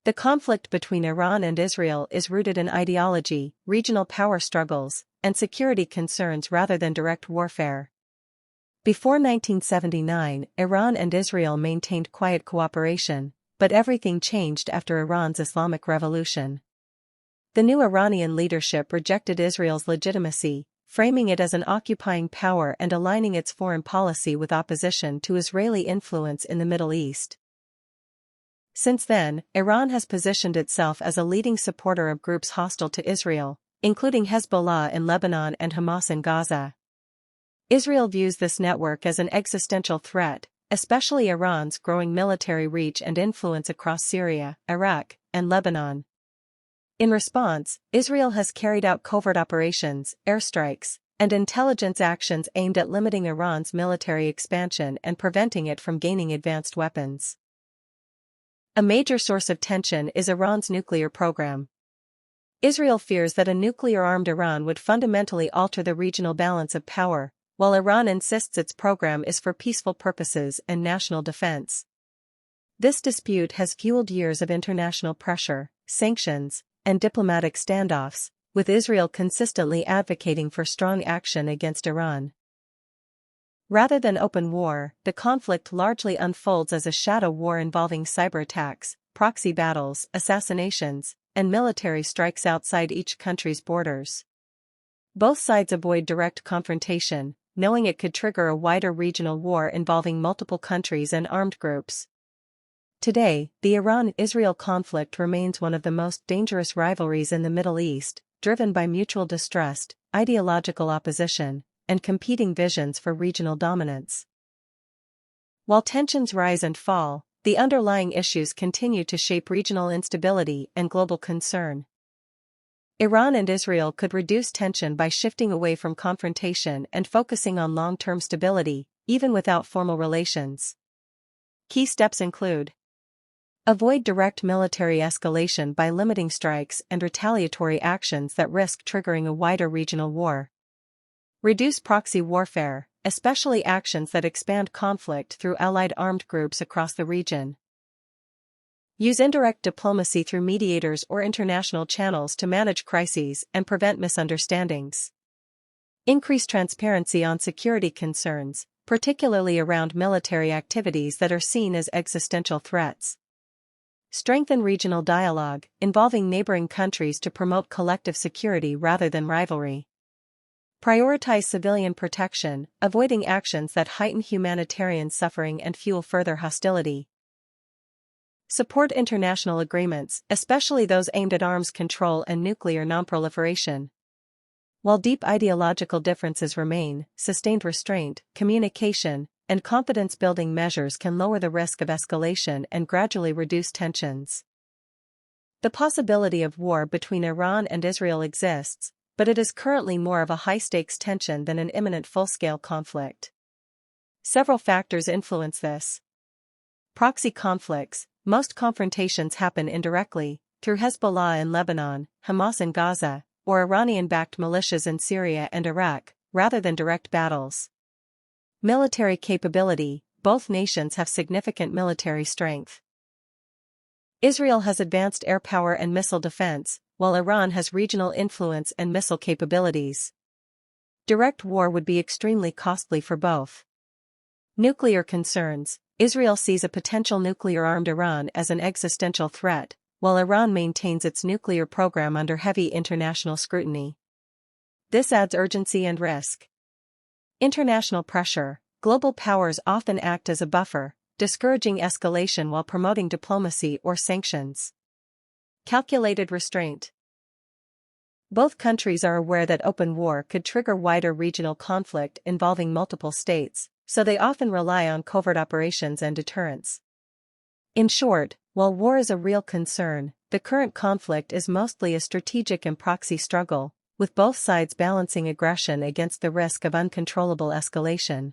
The conflict between Iran and Israel is rooted in ideology, regional power struggles, and security concerns rather than direct warfare. Before 1979, Iran and Israel maintained quiet cooperation, but everything changed after Iran's Islamic Revolution. The new Iranian leadership rejected Israel's legitimacy, framing it as an occupying power and aligning its foreign policy with opposition to Israeli influence in the Middle East. Since then, Iran has positioned itself as a leading supporter of groups hostile to Israel, including Hezbollah in Lebanon and Hamas in Gaza. Israel views this network as an existential threat, especially Iran's growing military reach and influence across Syria, Iraq, and Lebanon. In response, Israel has carried out covert operations, airstrikes, and intelligence actions aimed at limiting Iran's military expansion and preventing it from gaining advanced weapons. A major source of tension is Iran's nuclear program. Israel fears that a nuclear-armed Iran would fundamentally alter the regional balance of power, while Iran insists its program is for peaceful purposes and national defense. This dispute has fueled years of international pressure, sanctions, and diplomatic standoffs, with Israel consistently advocating for strong action against Iran. Rather than open war, the conflict largely unfolds as a shadow war involving cyber attacks, proxy battles, assassinations, and military strikes outside each country's borders. Both sides avoid direct confrontation, knowing it could trigger a wider regional war involving multiple countries and armed groups. Today, the Iran-Israel conflict remains one of the most dangerous rivalries in the Middle East, driven by mutual distrust, ideological opposition, and competing visions for regional dominance. While tensions rise and fall, the underlying issues continue to shape regional instability and global concern. Iran and Israel could reduce tension by shifting away from confrontation and focusing on long-term stability, even without formal relations. Key steps include: avoid direct military escalation by limiting strikes and retaliatory actions that risk triggering a wider regional war. Reduce proxy warfare, especially actions that expand conflict through allied armed groups across the region. Use indirect diplomacy through mediators or international channels to manage crises and prevent misunderstandings. Increase transparency on security concerns, particularly around military activities that are seen as existential threats. Strengthen regional dialogue, involving neighboring countries to promote collective security rather than rivalry. Prioritize civilian protection, avoiding actions that heighten humanitarian suffering and fuel further hostility. Support international agreements, especially those aimed at arms control and nuclear nonproliferation. While deep ideological differences remain, sustained restraint, communication, and confidence-building measures can lower the risk of escalation and gradually reduce tensions. The possibility of war between Iran and Israel exists, but it is currently more of a high-stakes tension than an imminent full-scale conflict. Several factors influence this. Proxy conflicts. Most confrontations happen indirectly, through Hezbollah in Lebanon, Hamas in Gaza, or Iranian-backed militias in Syria and Iraq, rather than direct battles. Military capability. Both nations have significant military strength. Israel has advanced air power and missile defense, while Iran has regional influence and missile capabilities. Direct war would be extremely costly for both. Nuclear concerns. Israel sees a potential nuclear-armed Iran as an existential threat, while Iran maintains its nuclear program under heavy international scrutiny. This adds urgency and risk. International pressure. Global powers often act as a buffer, discouraging escalation while promoting diplomacy or sanctions. Calculated restraint. Both countries are aware that open war could trigger wider regional conflict involving multiple states, so they often rely on covert operations and deterrence. In short, while war is a real concern, the current conflict is mostly a strategic and proxy struggle, with both sides balancing aggression against the risk of uncontrollable escalation.